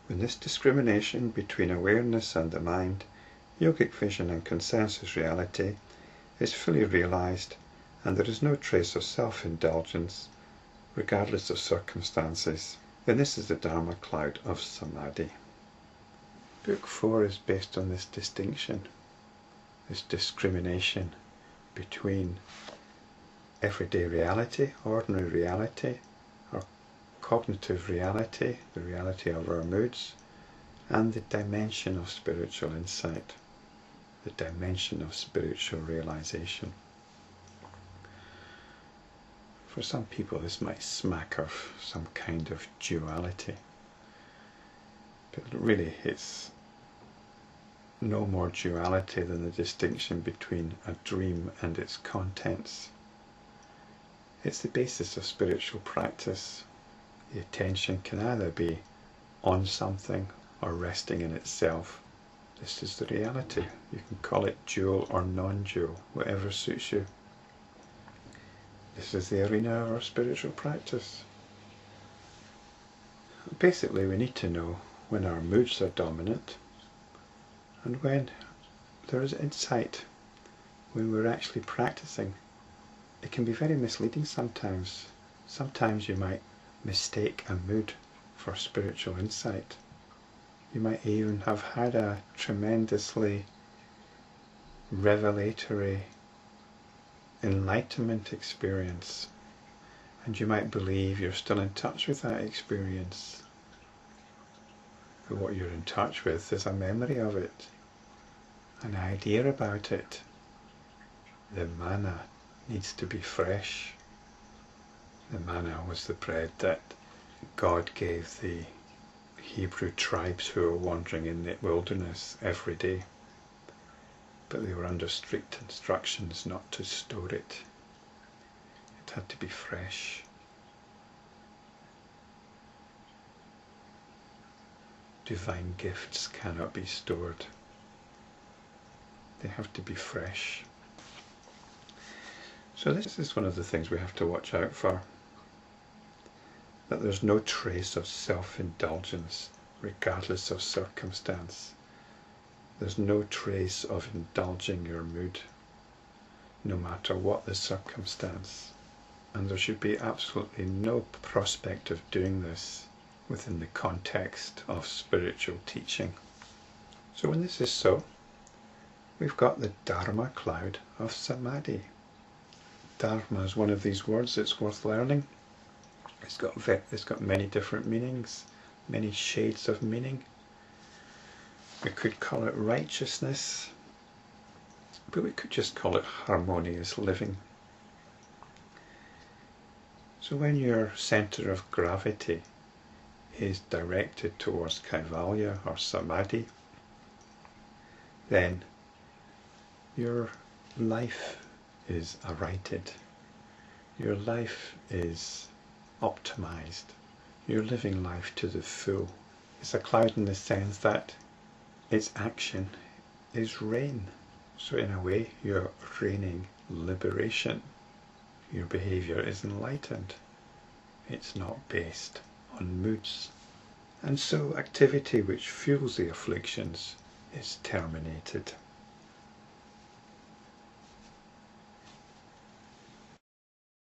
When this discrimination between awareness and the mind, yogic vision and consensus reality, is fully realized, and there is no trace of self-indulgence, regardless of circumstances, then this is the Dharma-Cloud of Samadhi. Book 4 is based on this distinction, this discrimination between everyday reality, ordinary reality, our cognitive reality, the reality of our moods, and the dimension of spiritual insight, the dimension of spiritual realization. For some people this might smack of some kind of duality, but really it's no more duality than the distinction between a dream and its contents. It's the basis of spiritual practice. The attention can either be on something or resting in itself. This is the reality. You can call it dual or non-dual, whatever suits you. This is the arena of our spiritual practice. Basically, we need to know when our moods are dominant and when there is insight, when we're actually practicing. It can be very misleading sometimes. Sometimes you might mistake a mood for spiritual insight. You might even have had a tremendously revelatory enlightenment experience, and you might believe you're still in touch with that experience. But what you're in touch with is a memory of it, an idea about it. The manna needs to be fresh. The manna was the bread that God gave the Hebrew tribes who were wandering in the wilderness every day. But they were under strict instructions not to store it. It had to be fresh. Divine gifts cannot be stored. They have to be fresh. So this is one of the things we have to watch out for. That there's no trace of self-indulgence, regardless of circumstance. There's no trace of indulging your mood, no matter what the circumstance. And there should be absolutely no prospect of doing this within the context of spiritual teaching. So when this is so, we've got the Dharma-Cloud of Samadhi. Dharma is one of these words that's worth learning. It's got many different meanings, many shades of meaning. We could call it righteousness, but we could just call it harmonious living. So when your centre of gravity is directed towards Kaivalya or Samadhi, then your life is arighted. Your life is optimized. You're living life to the full. It's a cloud in the sense that its action is rain. So in a way, you're raining liberation. Your behavior is enlightened. It's not based on moods. And so activity which fuels the afflictions is terminated.